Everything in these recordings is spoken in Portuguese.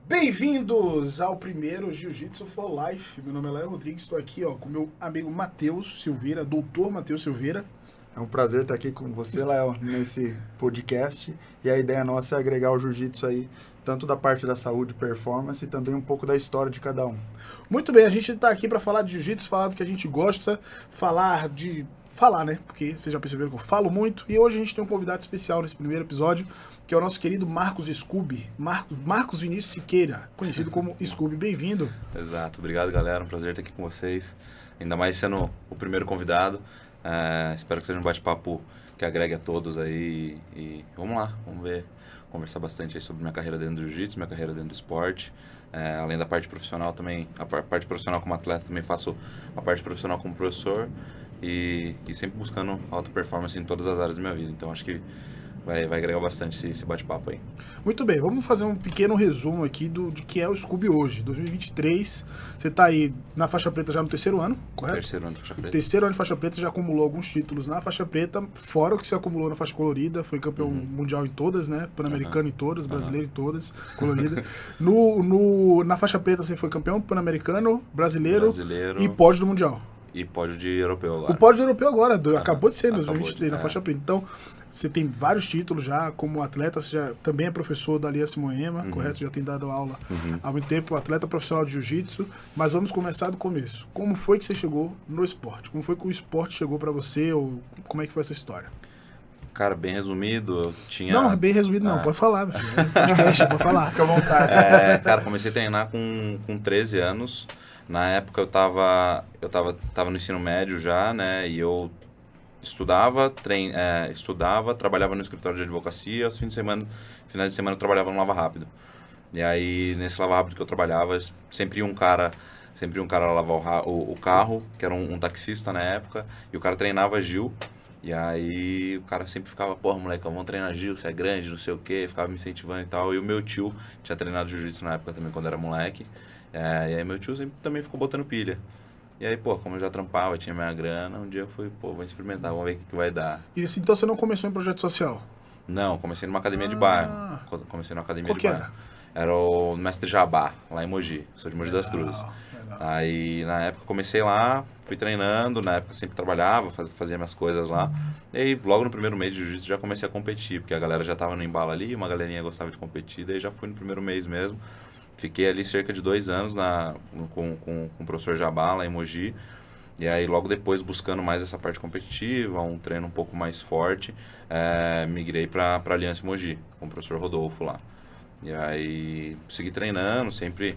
Bem-vindos ao primeiro Jiu-Jitsu for Life. Meu nome é Léo Rodrigues, estou aqui com meu amigo Matheus Silveira, doutor Matheus Silveira. É um prazer estar aqui com você, Léo, nesse podcast. E a ideia nossa é agregar o jiu-jitsu aí, tanto da parte da saúde e performance, e também um pouco da história de cada um. Muito bem, a gente está aqui para falar de jiu-jitsu, falar do que a gente gosta, falar, né? Porque vocês já perceberam que eu falo muito. E hoje a gente tem um convidado especial nesse primeiro episódio, que é o nosso querido Marcos Scooby, Marcos Vinícius Siqueira, conhecido como Scooby. Bem-vindo. Exato, obrigado galera, um prazer estar aqui com vocês, ainda mais sendo o primeiro convidado. Espero que seja um bate-papo que agregue a todos aí e vamos lá, vamos ver, conversar bastante aí sobre minha carreira dentro do jiu-jitsu, minha carreira dentro do esporte. Além da parte profissional também, a parte profissional como atleta, também faço a parte profissional como professor e sempre buscando alta performance em todas as áreas da minha vida, então acho que vai agregar bastante esse bate-papo aí. Muito bem, vamos fazer um pequeno resumo aqui de que é o Scooby hoje, 2023. Você está aí na faixa preta já no terceiro ano, correto? Terceiro ano de faixa preta. Terceiro ano de faixa preta, já acumulou alguns títulos na faixa preta, fora o que você acumulou na faixa colorida, foi campeão mundial em todas, né? Pan-americano em todas, brasileiro em todas, colorida. Na faixa preta você foi campeão pan-americano, brasileiro e pódio do mundial. E pódio de europeu agora. O pódio europeu agora, acabou de ser em 2023, na faixa preta. Então, você tem vários títulos já, como atleta, você já também é professor da Aliança Moema, correto? Já tem dado aula há muito tempo, atleta profissional de jiu-jitsu. Mas vamos começar do começo. Como foi que você chegou no esporte? Como foi que o esporte chegou pra você? Ou como é que foi essa história? Cara, bem resumido, eu tinha... Não, bem resumido não, pode falar, meu filho. Podcast, pode falar. Fica à vontade. Cara, comecei a treinar com 13 anos. Na época eu tava no ensino médio já, né, e eu estudava, trabalhava no escritório de advocacia, aos finais de semana eu trabalhava no Lava Rápido. E aí, nesse Lava Rápido que eu trabalhava, sempre ia um cara lavar o carro, que era um taxista na época, e o cara treinava Gil. E aí o cara sempre ficava, porra, moleque, vamos treinar Gil, você é grande, não sei o quê, ficava me incentivando e tal. E o meu tio tinha treinado jiu-jitsu na época também, quando era moleque. E aí meu tio sempre também ficou botando pilha. E aí, pô, como eu já trampava, tinha minha grana, um dia eu fui, pô, vou experimentar, vamos ver o que vai dar. E assim, então você não começou em projeto social? Não, comecei numa academia de bairro. Comecei numa academia Qual de que bairro. Era o Mestre Jabá, lá em Mogi. Sou de Mogi das Cruzes. Legal. Aí, na época, comecei lá, fui treinando. Na época, sempre trabalhava, fazia minhas coisas lá. E aí, logo no primeiro mês de jiu-jitsu, já comecei a competir. Porque a galera já tava no embalo ali, uma galerinha gostava de competir. Daí, já fui no primeiro mês mesmo. Fiquei ali cerca de 2 anos com o professor Jabá, lá em Mogi. E aí, logo depois, buscando mais essa parte competitiva, um treino um pouco mais forte, migrei para a Aliança Mogi, com o professor Rodolfo lá. E aí, segui treinando, sempre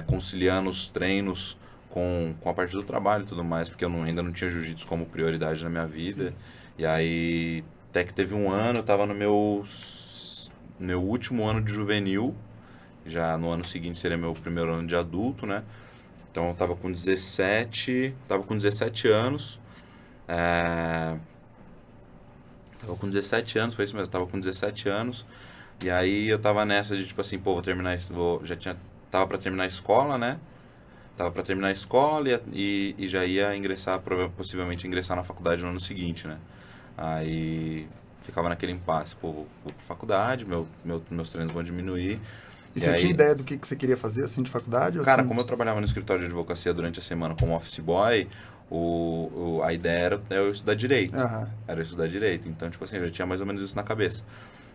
conciliando os treinos com a parte do trabalho e tudo mais, porque eu ainda não tinha jiu-jitsu como prioridade na minha vida. Sim. E aí, até que teve um ano, eu estava no meu último ano de juvenil, já no ano seguinte seria meu primeiro ano de adulto, né? Então eu tava com 17 anos. Tava com 17 anos, foi isso mesmo, tava com 17 anos. E aí eu tava nessa de tipo assim, pô, tava pra terminar a escola, né? Tava pra terminar a escola e já ia possivelmente ingressar na faculdade no ano seguinte, né? Aí ficava naquele impasse, pô, vou pra faculdade, meus treinos vão diminuir. E você tinha ideia do que você queria fazer, assim, de faculdade? Cara, assim? Como eu trabalhava no escritório de advocacia durante a semana como office boy, a ideia era eu estudar direito. Era eu estudar direito. Então, tipo assim, eu já tinha mais ou menos isso na cabeça.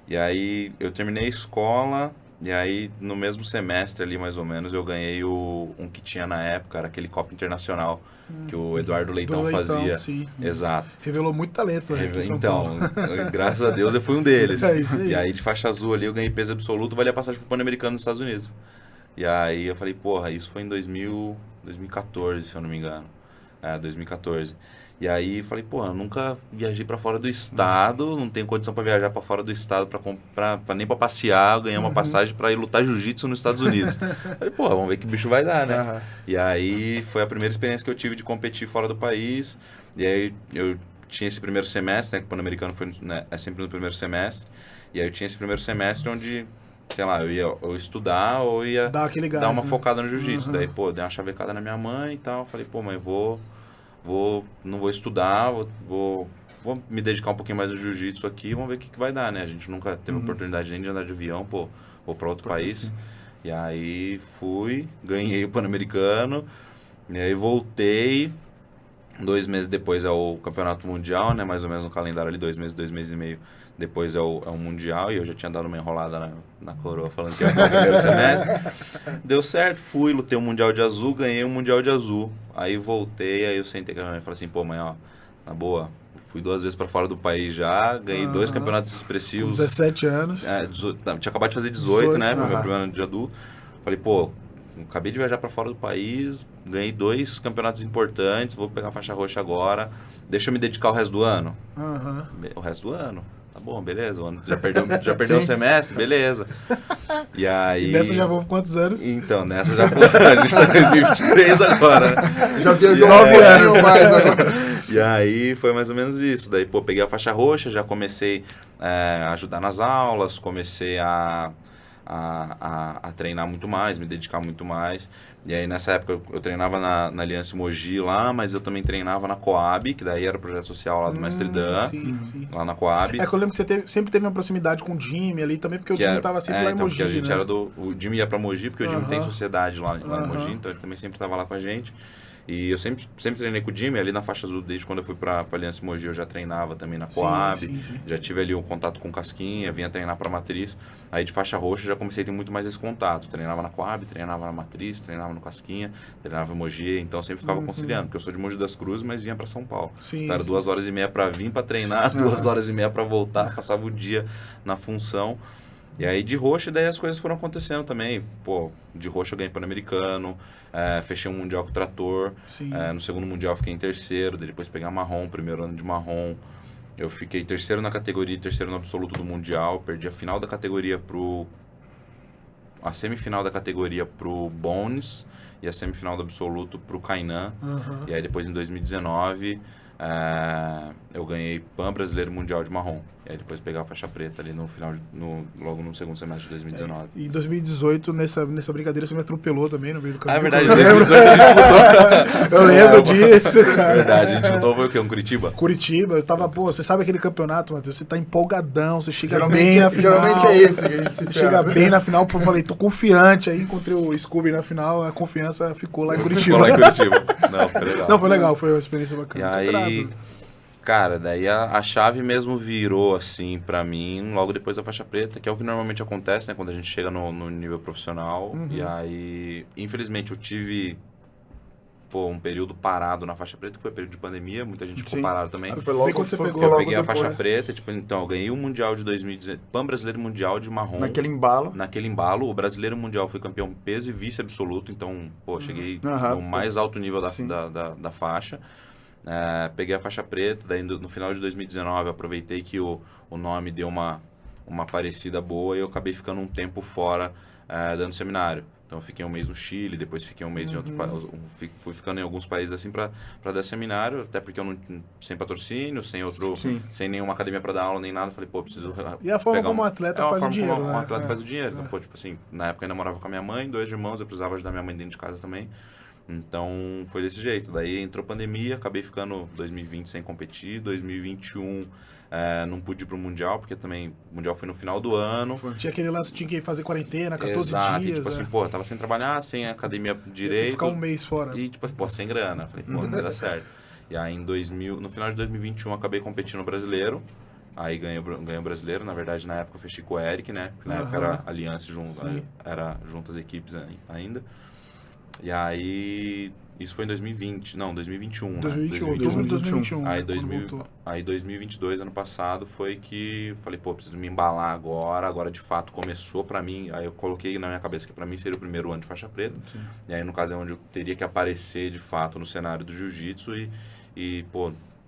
E aí, eu terminei a escola, e aí, no mesmo semestre ali, mais ou menos, eu ganhei um que tinha na época, era aquele Copa Internacional, que o Eduardo Leitão fazia. Sim. Exato. Revelou muito talento aqui em São Paulo. Graças a Deus eu fui um deles. É isso aí. E aí, de faixa azul ali, eu ganhei peso absoluto, valia a passagem pro Pan-Americano nos Estados Unidos. E aí, eu falei, porra, isso foi em 2014, se eu não me engano. 2014. E aí, falei, porra, eu nunca viajei pra fora do estado, não tenho condição pra viajar pra fora do estado nem pra passear, ganhar uma passagem pra ir lutar jiu-jitsu nos Estados Unidos. Falei, porra, vamos ver que bicho vai dar, né? E aí, foi a primeira experiência que eu tive de competir fora do país. E aí, eu tinha esse primeiro semestre, né, que o Pan-Americano é sempre no primeiro semestre. E aí, eu tinha esse primeiro semestre onde, sei lá, eu ia ou estudar ou ia dar uma focada no jiu-jitsu. Daí, pô, dei uma chavecada na minha mãe e tal. Falei, pô, mãe, não vou estudar, vou me dedicar um pouquinho mais no jiu-jitsu aqui, vamos ver o que vai dar, né? A gente nunca teve oportunidade nem de andar de avião, pô, vou para outro país. E aí fui, ganhei o Pan-Americano, e aí voltei. 2 meses depois é o Campeonato Mundial, né? Mais ou menos no calendário ali, 2 meses e meio depois é o Mundial. E eu já tinha dado uma enrolada na coroa, falando que ia ficar o primeiro semestre. Deu certo, fui, lutei o Mundial de Azul, ganhei o Mundial de Azul. Aí voltei, aí eu sentei com a minha mãe e falei assim, pô, mãe, ó, na boa, fui 2 vezes pra fora do país já, ganhei 2 campeonatos expressivos. Com 17 anos. Tinha acabado de fazer 18, né? Foi meu primeiro ano de adulto. Falei, pô, acabei de viajar para fora do país, ganhei 2 campeonatos importantes, vou pegar a faixa roxa agora, deixa eu me dedicar o resto do ano. O resto do ano, tá bom, beleza, o ano já perdeu o semestre, beleza. E aí... E nessa já vou por quantos anos? Então, nessa já foi, a gente tá em 2023 agora, né? Já viajou 9 anos mais agora. E aí foi mais ou menos isso, daí, pô, peguei a faixa roxa, já comecei a ajudar nas aulas, comecei a treinar muito mais, me dedicar muito mais. E aí nessa época eu treinava na Aliança Mogi lá, mas eu também treinava na Coab, que daí era o projeto social lá do Mestre Dan, sim. lá na Coab. É que eu lembro que você sempre teve uma proximidade com o Jimmy ali também, porque o Jimmy estava sempre lá em então, Mogi, porque a gente né? o Jimmy ia pra Mogi, porque o Jimmy tem sociedade lá em Mogi, então ele também sempre estava lá com a gente. E eu sempre treinei com o Jimmy, ali na faixa azul, desde quando eu fui pra Aliança Mogi, eu já treinava também na Coab, sim. já tive ali um contato com o Casquinha, vinha treinar pra Matriz. Aí de faixa roxa já comecei a ter muito mais esse contato, treinava na Coab, treinava na Matriz, treinava no Casquinha, treinava em Mogi, então eu sempre ficava conciliando, porque eu sou de Mogi das Cruzes, mas vinha pra São Paulo. Então era 2 horas e meia pra vir, pra treinar, 2 horas e meia pra voltar, passava o dia na função. E aí de roxa, daí as coisas foram acontecendo também. Pô, de roxa eu ganhei Pan-Americano, fechei um Mundial com o Trator. No segundo Mundial eu fiquei em terceiro, daí depois peguei a marrom, primeiro ano de marrom. Eu fiquei terceiro na categoria e terceiro no absoluto do Mundial. Perdi a final da categoria a semifinal da categoria pro Bones e a semifinal do absoluto pro Kainan. E aí depois em 2019... eu ganhei Pan Brasileiro Mundial de Marrom. E aí depois pegar a faixa preta ali no final, logo no segundo semestre de 2019. E em 2018, nessa brincadeira, você me atropelou também no meio do caminho. É verdade, em 2018 a gente lutou. Eu lembro disso, cara. Verdade, a gente lutou, foi o quê? Curitiba? Curitiba, eu tava, pô, você sabe aquele campeonato, Matheus? Você tá empolgadão, você chega Geralmente, bem na final. geralmente é esse que a gente se Você chega bem na final, pô, eu falei, tô confiante. Aí encontrei o Scooby na final, a confiança ficou lá em Curitiba. Ficou lá em Curitiba. Não, foi legal. Não, foi legal, foi uma experiência bacana. E aí, cara, daí a chave mesmo virou, assim, pra mim, logo depois da faixa preta, que é o que normalmente acontece, né, quando a gente chega no nível profissional. E aí, infelizmente, eu tive, um período parado na faixa preta, que foi período de pandemia, muita gente ficou parado também. Foi logo quando você pegou. Eu peguei a faixa preta, então, eu ganhei o Mundial de 2019, Pan Brasileiro Mundial de Marrom. Naquele embalo. O Brasileiro Mundial foi campeão peso e vice absoluto, então, cheguei no mais alto nível da faixa. Peguei a faixa preta, daí no final de 2019 aproveitei que o nome deu uma parecida boa e eu acabei ficando um tempo fora dando seminário. Então eu fiquei um mês no Chile, depois fiquei um mês em outro país, fui ficando em alguns países assim para dar seminário, até porque eu não sem patrocínio, sem nenhuma academia para dar aula nem nada, falei, preciso E a forma como o atleta faz o dinheiro, como né? um atleta faz o dinheiro. Então, assim, na época eu ainda morava com a minha mãe, 2 irmãos, eu precisava ajudar minha mãe dentro de casa também. Então, foi desse jeito. Daí entrou pandemia, acabei ficando 2020 sem competir, 2021 não pude ir pro Mundial, porque também o Mundial foi no final do ano. Tinha aquele lance, tinha que fazer quarentena, 14 Exato, dias. E, tipo assim, tava sem trabalhar, sem academia direito. Ficar um mês fora. E, sem grana. Falei, não vai dar certo. E aí, no final de 2021, acabei competindo no Brasileiro. Aí ganhei o Brasileiro, na verdade, na época eu fechei com o Eric, né? Na época era aliança era juntas equipes ainda. E aí, isso foi em 2020, não, 2021, 2021, né? outubro de 2021. Aí 2022, ano passado, foi que falei, preciso me embalar agora de fato começou pra mim, aí eu coloquei na minha cabeça que pra mim seria o primeiro ano de faixa preta, e aí no caso é onde eu teria que aparecer de fato no cenário do jiu-jitsu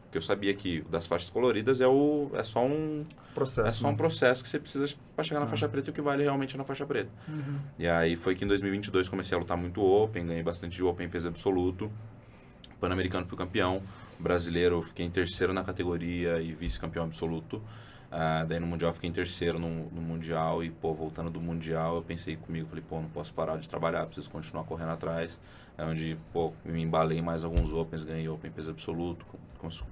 porque eu sabia que das faixas coloridas é só um processo que você precisa para chegar na faixa preta e o que vale realmente é na faixa preta. E aí foi que em 2022 comecei a lutar muito Open, ganhei bastante Open peso absoluto, Pan-Americano fui campeão, brasileiro fiquei em terceiro na categoria e vice-campeão absoluto. Daí no Mundial eu fiquei em terceiro no Mundial e, pô, voltando do Mundial, eu pensei comigo, falei, pô, não posso parar de trabalhar, preciso continuar correndo atrás. É onde, pô, me embalei em mais alguns Opens, ganhei Open peso absoluto,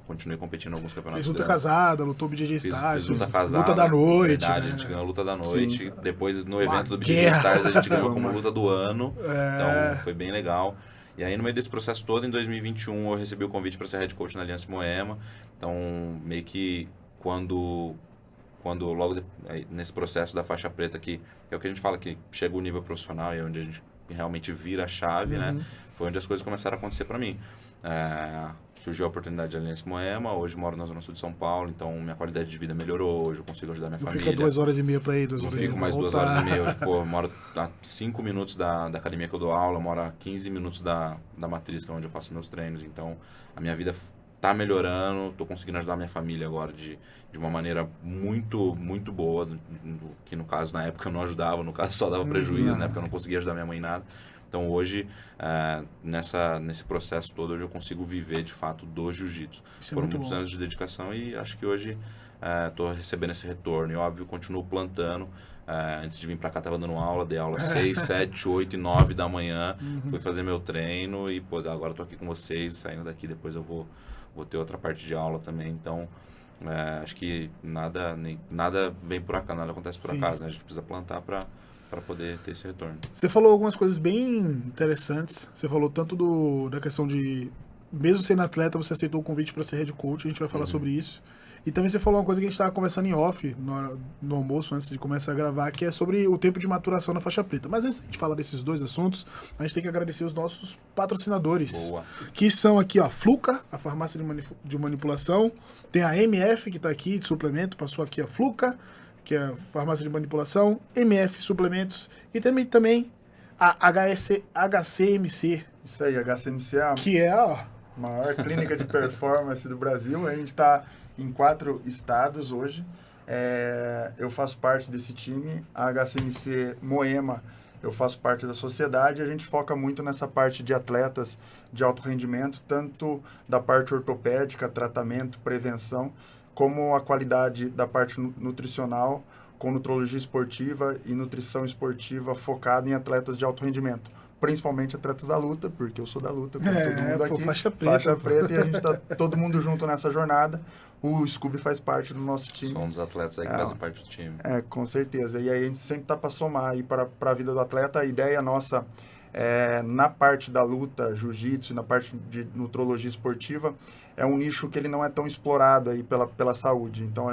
continuei competindo em alguns campeonatos. Fez luta grandes. casada, lutou BJJ Stars, Fiz luta casada. luta da noite. Verdade, né? a gente ganhou a luta da noite. Sim. Depois, no Uma evento do BJJ guerra. Stars, a gente ganhou como luta do ano. É. Então, foi bem legal. E aí, no meio desse processo todo, em 2021, eu recebi o convite para ser head coach na Aliança Moema. Então, meio que quando logo nesse processo da faixa preta, que é o que a gente fala, que chega o nível profissional e é onde a gente realmente vira a chave, né? Foi onde as coisas começaram a acontecer para mim. Surgiu a oportunidade de Aliança Moema, hoje moro na Zona Sul de São Paulo, então minha qualidade de vida melhorou, hoje eu consigo ajudar minha Não família. fica 2h30 pra ir, 2 Não horas e meia fico pra mais 2 voltar. horas e meia. Hoje, pô, eu moro a 5 minutos da academia que eu dou aula, eu moro a 15 minutos da matriz, que é onde eu faço meus treinos. Então, a minha vida tá melhorando, tô conseguindo ajudar minha família agora de uma maneira muito, muito boa, que no caso, na época, eu não ajudava, no caso só dava prejuízo, né? Porque eu não conseguia ajudar minha mãe em nada. Então, hoje, nesse processo todo, hoje eu consigo viver, de fato, do jiu-jitsu. Foram muitos anos de dedicação e acho que hoje estou recebendo esse retorno. E, óbvio, continuo plantando. Antes de vir para cá, estava dando aula, dei aula 6, 7, 8 e 9 da manhã. Fui fazer meu treino e, pô, agora estou aqui com vocês. Saindo daqui, depois eu vou ter outra parte de aula também. Então, acho que nada vem por acaso, nada acontece por acaso, né? A gente precisa plantar para poder ter esse retorno. Você falou algumas coisas bem interessantes. Você falou tanto da questão de, mesmo sendo atleta, você aceitou o convite para ser head coach. A gente vai falar sobre isso. E também você falou uma coisa que a gente estava conversando em off, no almoço, antes de começar a gravar, que é sobre o tempo de maturação na faixa preta. Mas antes de a gente falar desses dois assuntos, a gente tem que agradecer os nossos patrocinadores. Boa. Que são aqui, ó, Fluca, a farmácia de manipulação. Tem a MF, que está aqui, de suplemento, passou aqui a Fluca, que é a farmácia de manipulação, MF Suplementos, e também a HCMC. Isso aí, HCMC é que é a maior clínica de performance do Brasil. A gente está em 4 estados hoje. Eu faço parte desse time. A HCMC Moema, eu faço parte da sociedade. A gente foca muito nessa parte de atletas de alto rendimento, tanto da parte ortopédica, tratamento, prevenção, como a qualidade da parte nutricional, com nutrologia esportiva e nutrição esportiva focada em atletas de alto rendimento. Principalmente atletas da luta, porque eu sou da luta, como todo mundo aqui. Faixa preta. Faixa preta, e a gente tá todo mundo junto nessa jornada. O Scooby faz parte do nosso time. São um dos atletas aí que fazem parte do time. Com certeza. E aí a gente sempre tá para somar aí para a vida do atleta. A ideia nossa na parte da luta, jiu-jitsu, na parte de nutrologia esportiva, é um nicho que ele não é tão explorado aí pela saúde. Então,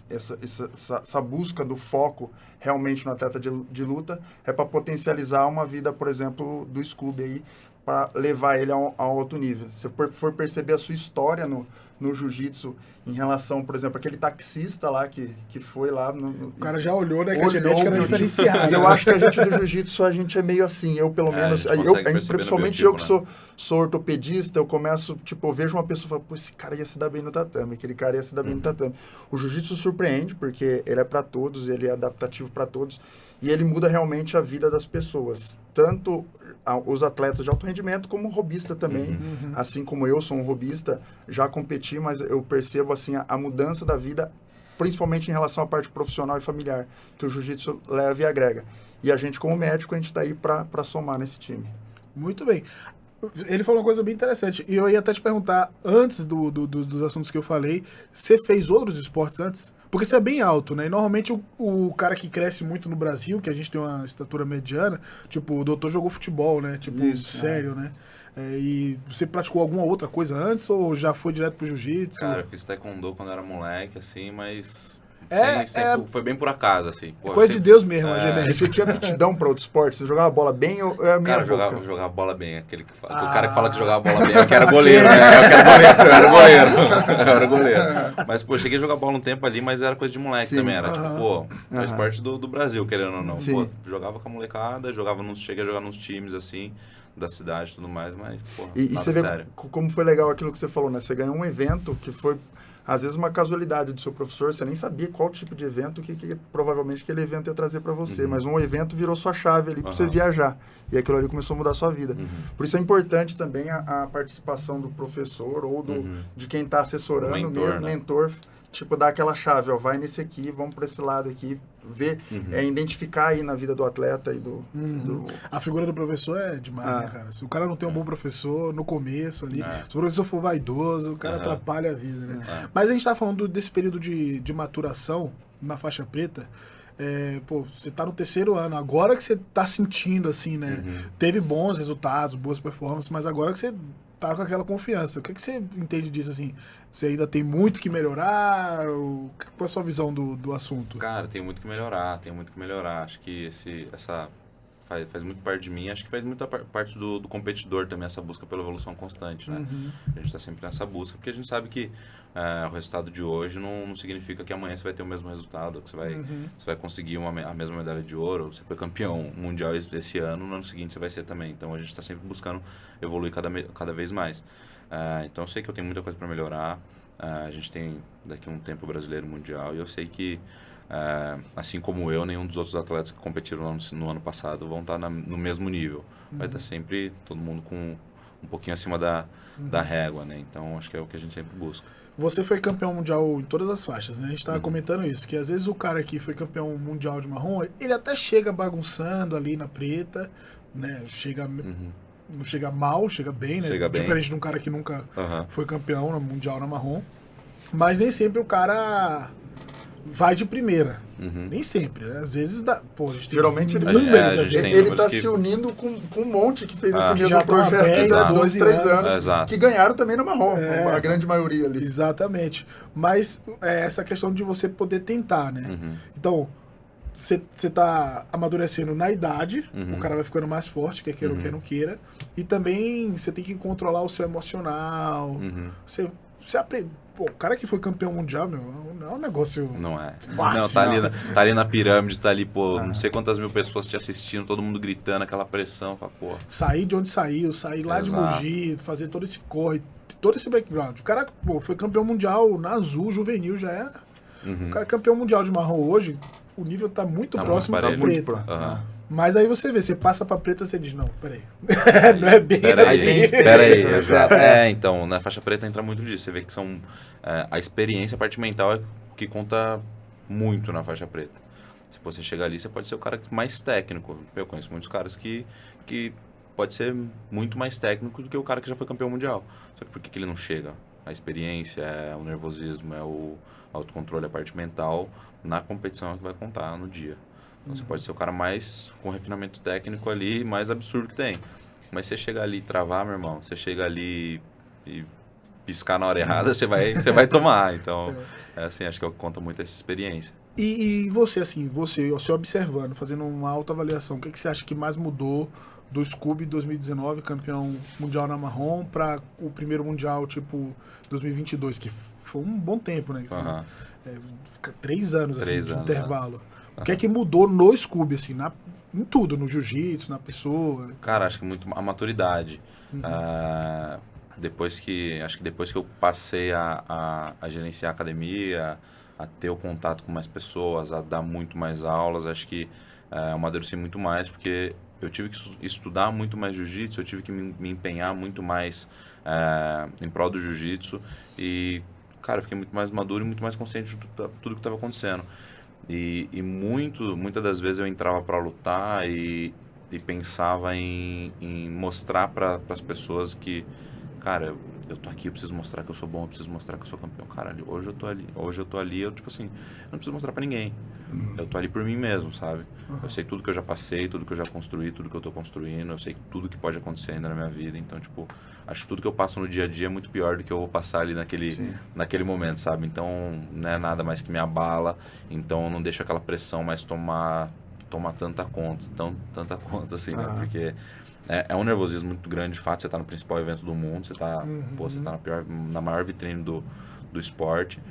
essa busca do foco realmente no atleta de luta é para potencializar uma vida, por exemplo, do Scooby aí, para levar ele a outro nível. Se for perceber a sua história no jiu-jitsu em relação, por exemplo, aquele taxista lá que foi lá... O cara já olhou, né, que a genética era diferenciada. E eu acho que a gente do jiu-jitsu, a gente é meio assim, eu pelo menos... Principalmente eu que sou ortopedista, eu começo, eu vejo uma pessoa e falo, pô, esse cara ia se dar bem no tatame, aquele cara ia se dar bem no tatame. O jiu-jitsu surpreende, porque ele é para todos, ele é adaptativo para todos, e ele muda realmente a vida das pessoas. Tanto os atletas de alto rendimento, como o robista também. Assim como eu sou um robista, já competi, mas eu percebo assim, a mudança da vida, principalmente em relação à parte profissional e familiar, que o jiu-jitsu leva e agrega. E a gente, como médico, a gente está aí para somar nesse time. Muito bem. Ele falou uma coisa bem interessante. E eu ia até te perguntar, antes dos assuntos que eu falei, você fez outros esportes antes? Porque você é bem alto, né? E normalmente o cara que cresce muito no Brasil, que a gente tem uma estatura mediana, o doutor jogou futebol, né? Isso, sério, né? E você praticou alguma outra coisa antes ou já foi direto pro jiu-jitsu? Cara, eu fiz taekwondo quando era moleque, assim, mas... foi bem por acaso, assim. Pô, coisa de Deus mesmo, a genética. Você tinha aptidão para outro esporte? Você jogava bola bem ou era meia boca? Cara, jogava bola bem. O cara que fala que jogava bola bem, eu que era goleiro, né? Eu era goleiro. Mas, pô, cheguei a jogar bola um tempo ali, mas era coisa de moleque também. Era faz parte do Brasil, querendo ou não. Pô, jogava com a molecada, cheguei a jogar nos times, assim, da cidade e tudo mais, mas, pô, e você sério. Vê como foi legal aquilo que você falou, né? Você ganhou um evento que foi... Às vezes uma casualidade do seu professor, você nem sabia qual tipo de evento que provavelmente aquele evento ia trazer para você, mas um evento virou sua chave ali para você viajar, e aquilo ali começou a mudar a sua vida. Por isso é importante também a participação do professor ou de quem está assessorando, mentor, tipo, dar aquela chave, ó, vai nesse aqui, vamos por esse lado aqui, ver, identificar aí na vida do atleta e do... A figura do professor é demais, né, cara? Se o cara não tem um bom professor no começo ali, se o professor for vaidoso, o cara atrapalha a vida, né? Mas a gente tá falando desse período de maturação na faixa preta. Pô, você tá no 3º ano, agora que você tá sentindo, assim, né? Teve bons resultados, boas performances, mas agora que você tá com aquela confiança, o que você entende disso, assim? Você ainda tem muito que melhorar? Qual é a sua visão do assunto? Cara, tem muito que melhorar, Acho que essa faz muito parte de mim, acho que faz muita parte do competidor também, essa busca pela evolução constante, né? A gente está sempre nessa busca, porque a gente sabe que o resultado de hoje não significa que amanhã você vai ter o mesmo resultado, que você vai conseguir a mesma medalha de ouro, você foi campeão mundial esse ano, no ano seguinte você vai ser também. Então a gente está sempre buscando evoluir cada vez mais. Então eu sei que eu tenho muita coisa para melhorar, a gente tem daqui a um tempo brasileiro mundial, e eu sei que assim como eu, nenhum dos outros atletas que competiram no ano passado vão estar no mesmo nível. Vai estar sempre todo mundo com um pouquinho acima da régua, né? Então, acho que é o que a gente sempre busca. Você foi campeão mundial em todas as faixas, né? A gente estava comentando isso, que às vezes o cara que foi campeão mundial de marrom, ele até chega bagunçando ali na preta, né? Não chega mal, chega bem, né? Diferente de um cara que nunca foi campeão mundial na marrom. Mas nem sempre o cara vai de primeira. Nem sempre, né? Às vezes dá. Pô, a gente tem geralmente ele tá se unindo com um monte que fez esse mesmo projeto há 2, 3 anos. Que ganharam também na marrom, a grande maioria ali. Exatamente. Mas essa questão de você poder tentar, né? Então, você tá amadurecendo na idade, o cara vai ficando mais forte, quer queira ou quer não queira. E também você tem que controlar o seu emocional. Você aprende. Pô, o cara que foi campeão mundial, meu, não é um negócio. Não é. Fácil, não, tá ali na pirâmide, tá ali, pô, não sei quantas mil pessoas te assistindo, todo mundo gritando, aquela pressão, pô. Sair de onde saiu, sair lá de Mogi, fazer todo esse corre, todo esse background. O cara, pô, foi campeão mundial na Azul, juvenil, já é. O cara é campeão mundial de marrom hoje, o nível tá muito próximo da preta. Mas aí você vê, você passa pra preta, você diz, não, peraí. Não é bem assim. Peraí, exato. Então, na faixa preta entra muito disso. Você vê que são... a experiência, a parte mental é que conta muito na faixa preta. Se você chegar ali, você pode ser o cara mais técnico. Eu conheço muitos caras que pode ser muito mais técnico do que o cara que já foi campeão mundial. Só que por que ele não chega? A experiência, o nervosismo, o autocontrole, a parte mental, na competição é que vai contar no dia. Então você pode ser o cara mais com refinamento técnico ali, mais absurdo que tem. Mas você chega ali e travar, meu irmão, você chega ali e piscar na hora errada, você vai tomar. Então, assim, acho que conta muito essa experiência. E você, assim, você observando, fazendo uma autoavaliação, o que você acha que mais mudou do Scooby 2019, campeão mundial na marrom, para o primeiro mundial, tipo, 2022, que foi um bom tempo, né? 3 anos, assim, de intervalo. O que é que mudou no Scooby, assim, em tudo, no jiu-jitsu, na pessoa? Cara, acho que muito a maturidade. Depois que eu passei a gerenciar a academia, a ter o contato com mais pessoas, a dar muito mais aulas, acho que eu amadureci muito mais, porque eu tive que estudar muito mais jiu-jitsu, eu tive que me empenhar muito mais em prol do jiu-jitsu e, cara, eu fiquei muito mais maduro e muito mais consciente de tudo que estava acontecendo. E muitas das vezes eu entrava para lutar e pensava em mostrar para as pessoas que, cara, eu tô aqui, eu preciso mostrar que eu sou bom, eu preciso mostrar que eu sou campeão. Cara, hoje eu tô ali, eu tipo assim, eu não preciso mostrar para ninguém. Eu tô ali por mim mesmo, sabe? Eu sei tudo que eu já passei, tudo que eu já construí, tudo que eu tô construindo, eu sei tudo que pode acontecer ainda na minha vida. Então, tipo, acho que tudo que eu passo no dia a dia é muito pior do que eu vou passar ali naquele momento, sabe? Então, não é nada mais que me abala, então eu não deixo aquela pressão mais tomar tanta conta, assim, né? Porque é um nervosismo muito grande, de fato, você tá no principal evento do mundo, você tá, você tá na maior vitrine do esporte.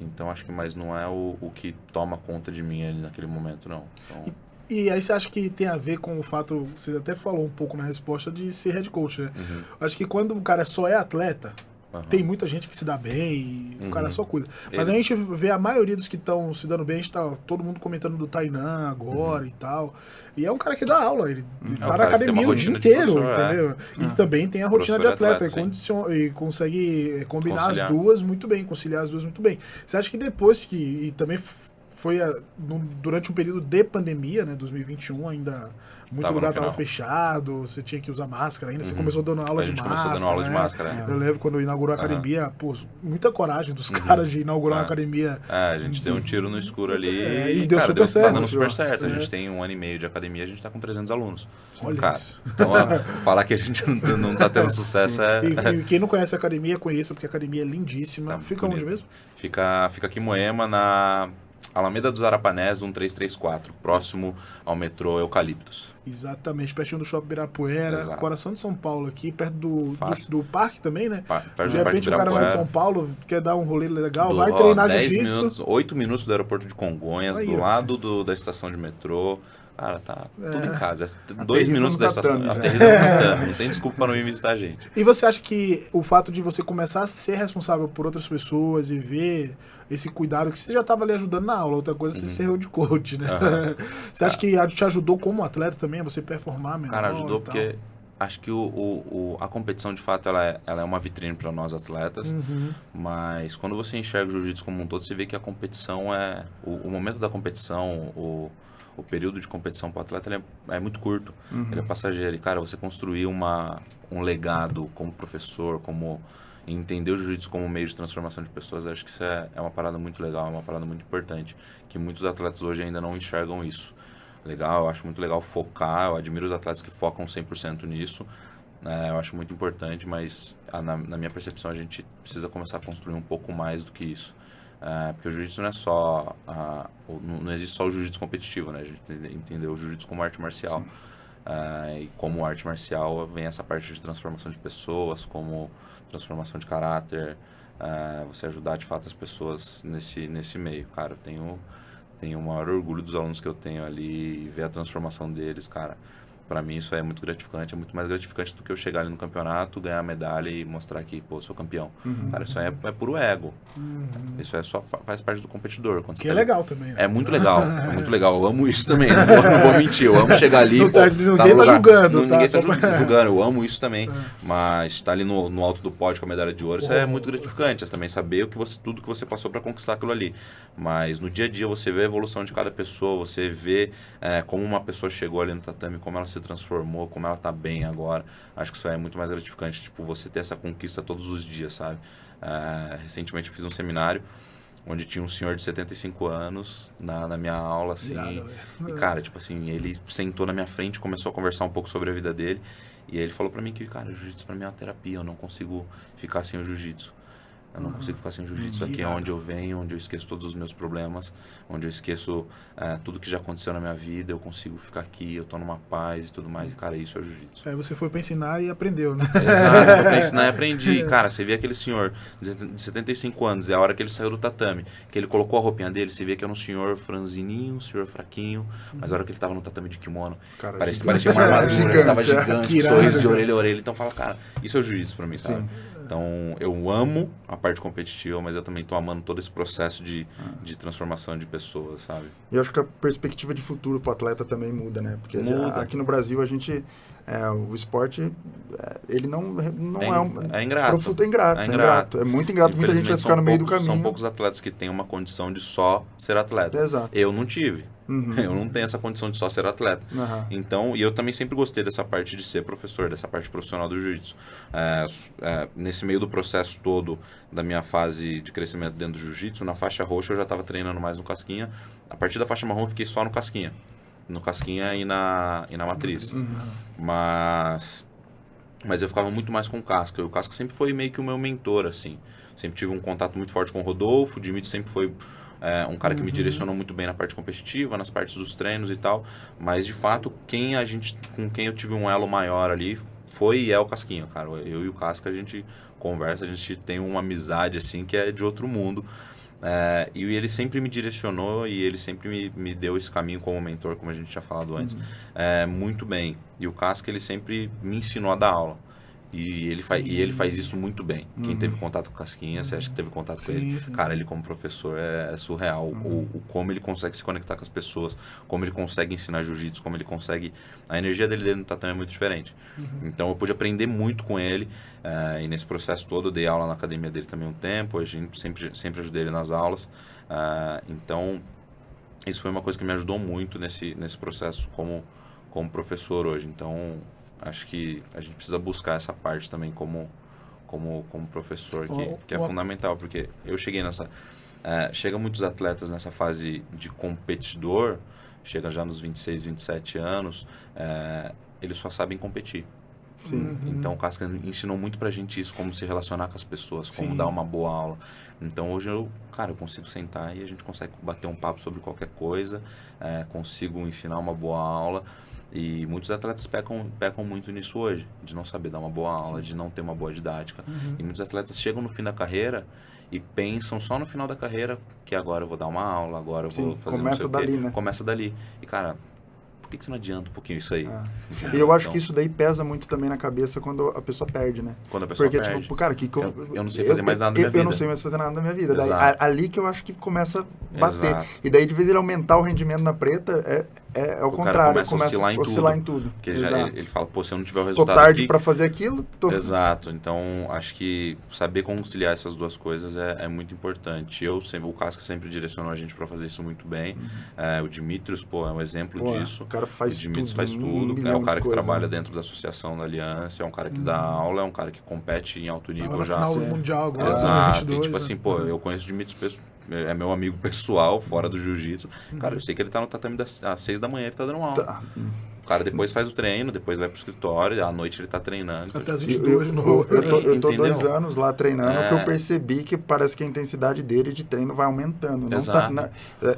Então acho que mais não é o que toma conta de mim ali naquele momento, não. Então... E aí você acha que tem a ver com o fato, você até falou um pouco na resposta, de ser head coach, né? Acho que quando o cara só é atleta, tem muita gente que se dá bem e o cara só cuida. Mas a gente vê a maioria dos que estão se dando bem, a gente tá todo mundo comentando do Tainan agora e tal. E é um cara que dá aula, ele tá na academia o dia inteiro, entendeu? E também tem a rotina de atleta e consegue combinar as duas muito bem, conciliar as duas muito bem. Você acha que depois que... E também foi durante um período de pandemia, né, 2021, ainda muito lugar estava fechado, você tinha que usar máscara ainda, você começou dando aula de máscara. Começou dando aula de máscara. Eu lembro quando inaugurou a academia, pô, muita coragem dos caras de inaugurar uma academia. A gente deu um tiro no escuro ali e deu super certo. Tá dando super certo. A gente tem 1 ano e meio de academia, a gente tá com 300 alunos. Olha cara, isso. Então, falar que a gente não tá tendo sucesso E quem não conhece a academia, conheça, porque a academia é lindíssima. Fica onde mesmo? Fica aqui em Moema, na Alameda dos Arapanés, 1334, próximo ao metrô Eucaliptus. Exatamente, pertinho do Shopping Ibirapuera, coração de São Paulo aqui, perto do parque também, né? De repente o cara vai de São Paulo, quer dar um rolê legal, vai treinar jiu-jitsu. 8 minutos do aeroporto de Congonhas, do lado da estação de metrô. Cara, tá tudo em casa. 2 minutos da estação. Não tem desculpa para não ir visitar a gente. E você acha que o fato de você começar a ser responsável por outras pessoas e ver esse cuidado, que você já estava ali ajudando na aula, outra coisa é você ser de coach, né? Você acha que te ajudou como atleta também, a você performar melhor? Cara, ajudou porque acho que a competição, de fato, ela é uma vitrine para nós atletas, mas quando você enxerga o jiu-jitsu como um todo, você vê que a competição é... O momento da competição, o período de competição para o atleta ele é muito curto, ele é passageiro. E, cara, você construir um legado como professor, como entender o jiu-jitsu como meio de transformação de pessoas, acho que isso é uma parada muito legal, é uma parada muito importante, que muitos atletas hoje ainda não enxergam isso. Legal, eu acho muito legal focar, eu admiro os atletas que focam 100% nisso, eu acho muito importante, mas na minha percepção a gente precisa começar a construir um pouco mais do que isso. Porque o jiu-jitsu não é só... não existe só o jiu-jitsu competitivo, né? A gente entendeu o jiu-jitsu como arte marcial. E como arte marcial vem essa parte de transformação de pessoas, como transformação de caráter, você ajudar de fato as pessoas nesse meio. Cara, eu tenho o maior orgulho dos alunos que eu tenho ali e ver a transformação deles, cara. Pra mim isso é muito gratificante, é muito mais gratificante do que eu chegar ali no campeonato, ganhar a medalha e mostrar que, pô, sou campeão. Cara, isso é puro ego. Isso só faz parte do competidor. Quando que é legal também. Né? É muito legal, eu amo isso também, não vou mentir, eu amo chegar ali... Ninguém tá julgando, tá? Ninguém tá julgando, eu amo isso também, mas estar ali no alto do pódio com a medalha de ouro, isso é muito gratificante, também saber tudo que você passou pra conquistar aquilo ali. Mas no dia a dia você vê a evolução de cada pessoa, você vê como uma pessoa chegou ali no tatame, como ela se transformou, como ela tá bem agora. Acho que isso é muito mais gratificante, tipo, você ter essa conquista todos os dias, sabe? Recentemente eu fiz um seminário onde tinha um senhor de 75 anos na minha aula, assim, e cara, tipo assim, ele sentou na minha frente, começou a conversar um pouco sobre a vida dele, e ele falou pra mim que, cara, o jiu-jitsu pra mim é uma terapia, eu não consigo ficar sem o jiu-jitsu. Eu não consigo ficar sem jiu-jitsu. Aqui é onde eu venho, onde eu esqueço todos os meus problemas, onde eu esqueço tudo que já aconteceu na minha vida, eu consigo ficar aqui, eu tô numa paz e tudo mais. E, cara, isso é jiu-jitsu. Aí você foi pra ensinar e aprendeu, né? Exato, eu fui pra ensinar e aprendi. E, cara, você vê aquele senhor de 75 anos, e a hora que ele saiu do tatame, que ele colocou a roupinha dele, você vê que era um senhor franzininho, um senhor fraquinho, mas a hora que ele tava no tatame de kimono, parecia uma armadura, ele tava gigante, sorriso de orelha a orelha. Então fala, cara, isso é o jiu-jitsu pra mim, sabe? Sim. Então, eu amo a parte competitiva, mas eu também tô amando todo esse processo de transformação de pessoas, sabe? E eu acho que a perspectiva de futuro pro atleta também muda, né? Porque aqui no Brasil a gente... o esporte, ele não é ingrato. É ingrato. É muito ingrato. Muita gente vai ficar no meio do caminho. São poucos atletas que têm uma condição de só ser atleta. Exato. Eu não tive. Eu não tenho essa condição de só ser atleta. Então, e eu também sempre gostei dessa parte de ser professor, dessa parte profissional do jiu-jitsu. Nesse meio do processo todo da minha fase de crescimento dentro do jiu-jitsu, na faixa roxa eu já estava treinando mais no casquinha. A partir da faixa marrom eu fiquei só no casquinha. No casquinha e na matriz. Mas eu ficava muito mais com o Casca. E o Casca sempre foi meio que o meu mentor, assim. Sempre tive um contato muito forte com o Rodolfo. O Dimitri sempre foi um cara que me direcionou muito bem na parte competitiva, nas partes dos treinos e tal. Mas, de fato, com quem eu tive um elo maior ali foi e é o Casquinha, cara. Eu e o Casca, a gente conversa, a gente tem uma amizade, assim, que é de outro mundo. E ele sempre me direcionou e ele sempre me deu esse caminho como mentor, como a gente tinha falado antes, muito bem. E o Casca, ele sempre me ensinou a dar aula. E ele faz isso muito bem. Quem teve contato com o Casquinha, você acha que teve contato com ele? Cara, ele como professor é surreal. O como ele consegue se conectar com as pessoas, como ele consegue ensinar jiu-jitsu, como ele consegue... A energia dele no tatame é muito diferente. Então eu pude aprender muito com ele. E nesse processo todo eu dei aula na academia dele também um tempo. A gente sempre ajudei ele nas aulas. Então isso foi uma coisa que me ajudou muito nesse processo como professor hoje. Então... Acho que a gente precisa buscar essa parte também como professor, que é fundamental, porque eu cheguei nessa... chega muitos atletas nessa fase de competidor, chega já nos 26, 27 anos, eles só sabem competir. Sim. Então o Casca ensinou muito pra gente isso, como se relacionar com as pessoas, como dar uma boa aula. Então hoje eu consigo sentar e a gente consegue bater um papo sobre qualquer coisa, consigo ensinar uma boa aula. E muitos atletas pecam muito nisso hoje, de não saber dar uma boa aula, de não ter uma boa didática. E muitos atletas chegam no fim da carreira e pensam só no final da carreira que agora eu vou dar uma aula, agora eu vou fazer começa dali, né? Começa dali. E, cara, por que você não adianta um pouquinho isso aí? E eu acho que isso daí pesa muito também na cabeça quando a pessoa perde, né? Quando a pessoa perde. Porque, tipo, cara, eu não sei fazer mais nada na minha vida. Eu não sei mais fazer nada na minha vida. Daí, ali que eu acho que começa a bater. Exato. E daí, de vez ele aumentar o rendimento na preta, é o contrário. Começa a oscilar em tudo. Porque ele fala, pô, se eu não tiver o resultado tô tarde aqui... pra fazer aquilo, Exato. Então, acho que saber conciliar essas duas coisas é muito importante. O Casca sempre direcionou a gente pra fazer isso muito bem. O Dimitrios, pô, é um exemplo disso. O cara faz tudo. Faz tudo, é um cara que trabalha dentro da associação da Aliança, é um cara que dá aula, é um cara que compete em alto nível já. Final do Mundial agora. Exato, 22, e tipo assim, pô, eu conheço o Dimitrios, é meu amigo pessoal, fora do jiu-jitsu. Cara, eu sei que ele tá no tatame às 6 da manhã, ele tá dando aula. O cara depois faz o treino, depois vai pro escritório, à noite ele tá treinando. Até às 22 de novo. Eu tô 2 anos lá treinando, que eu percebi que parece que a intensidade dele de treino vai aumentando.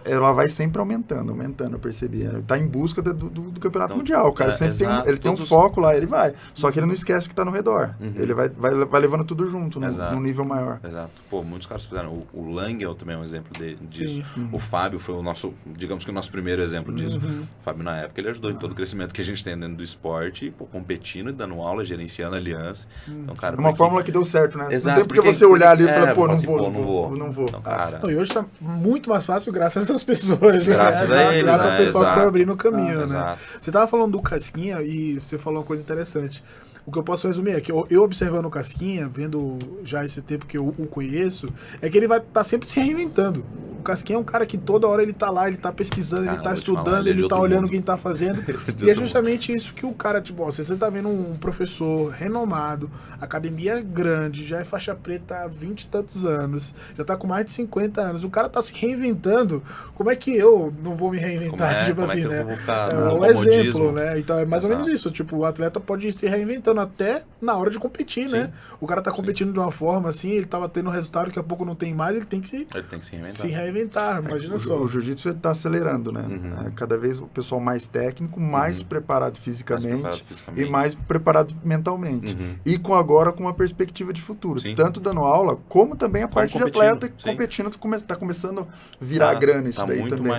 Ela vai sempre aumentando, eu percebi. Ele tá em busca do campeonato mundial. O cara sempre tem um foco lá, ele vai. Só que ele não esquece que tá no redor. Ele vai levando tudo junto, num nível maior. Exato. Pô, muitos caras fizeram. O Langel também é um exemplo disso. O Fábio foi o nosso, digamos que o nosso primeiro exemplo disso. O Fábio, na época, ele ajudou em todo o crescimento que a gente tem dentro do esporte, pô, competindo e dando aula, gerenciando a aliança. Então, cara, é uma fórmula que deu certo, né? Exato, não tem porque você olhar ali e falar, pô, não vou. Então, cara... E hoje tá muito mais fácil graças a essas pessoas, né? Graças a eles, graças ao pessoal que foi exato. abrindo o caminho, né? Exato. Você tava falando do Casquinha e você falou uma coisa interessante. O que eu posso resumir é que eu observando o Casquinha, vendo já esse tempo que eu o conheço, é que ele vai estar sempre se reinventando. O Casquinha é um cara que toda hora ele tá lá, ele tá pesquisando, ele tá estudando, ele tá olhando quem tá fazendo. E é justamente isso que o cara, tipo, ó, você tá vendo um professor renomado, academia grande, já é faixa preta há 20 e tantos anos, já tá com mais de 50 anos, o cara tá se reinventando, como é que eu não vou me reinventar? Tipo assim, né? É um exemplo, né? Então é mais ou menos isso, tipo, o atleta pode ir se reinventando até na hora de competir, né? O cara tá competindo de uma forma assim, ele tava tendo resultado, daqui a pouco não tem mais, ele tem que se reinventar, imagina só. O jiu-jitsu tá acelerando, né? Cada vez o pessoal mais técnico, mais preparado fisicamente e mais preparado mentalmente. E agora com uma perspectiva de futuro. Tanto dando aula, como também a parte de atleta competindo, tá começando a virar grana isso daí também.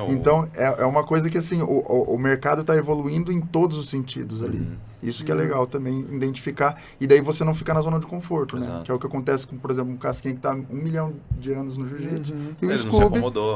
Então, é uma coisa que assim, o mercado tá evoluindo em todos os sentidos ali. Isso que é legal também, identificar. E daí você não ficar na zona de conforto, né? Que é o que acontece com, por exemplo, um Casquinha que tá 1 milhão de anos no jiu-jitsu. E o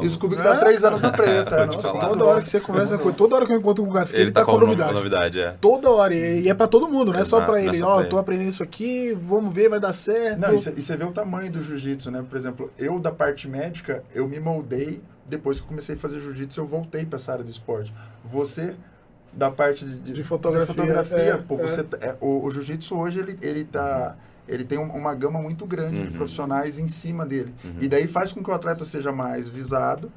Scooby que tá 3 anos na preta. Toda hora que você conversa com ele, toda hora que eu encontro com o Casquinha, ele tá com novidade. Toda hora. E é pra todo mundo, não é só pra ele. Ó, tô aprendendo isso aqui, vamos ver, vai dar certo. Não, e você vê o tamanho do jiu-jitsu, né? Por exemplo, eu da parte médica, eu me moldei, depois que eu comecei a fazer jiu-jitsu, eu voltei pra essa área do esporte. Você... da parte de fotografia, pô, o jiu-jitsu hoje ele tem uma gama muito grande de profissionais em cima dele. E daí faz com que o atleta seja mais visado,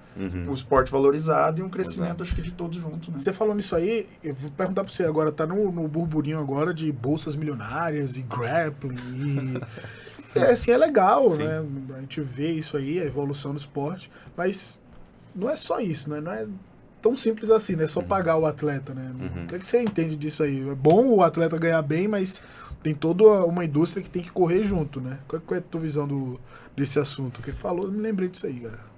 o esporte valorizado e um crescimento, acho que de todos juntos. Né? Você falou nisso aí, eu vou perguntar pra você agora, tá no burburinho agora de bolsas milionárias e grappling e... assim, é legal, né? A gente vê isso aí, a evolução do esporte, mas não é só isso, né? Não é tão simples assim, né? Só pagar o atleta, né? O que você entende disso aí? É bom o atleta ganhar bem, mas tem toda uma indústria que tem que correr junto, né? Qual é a tua visão desse assunto? Que falou, eu me lembrei disso aí, cara.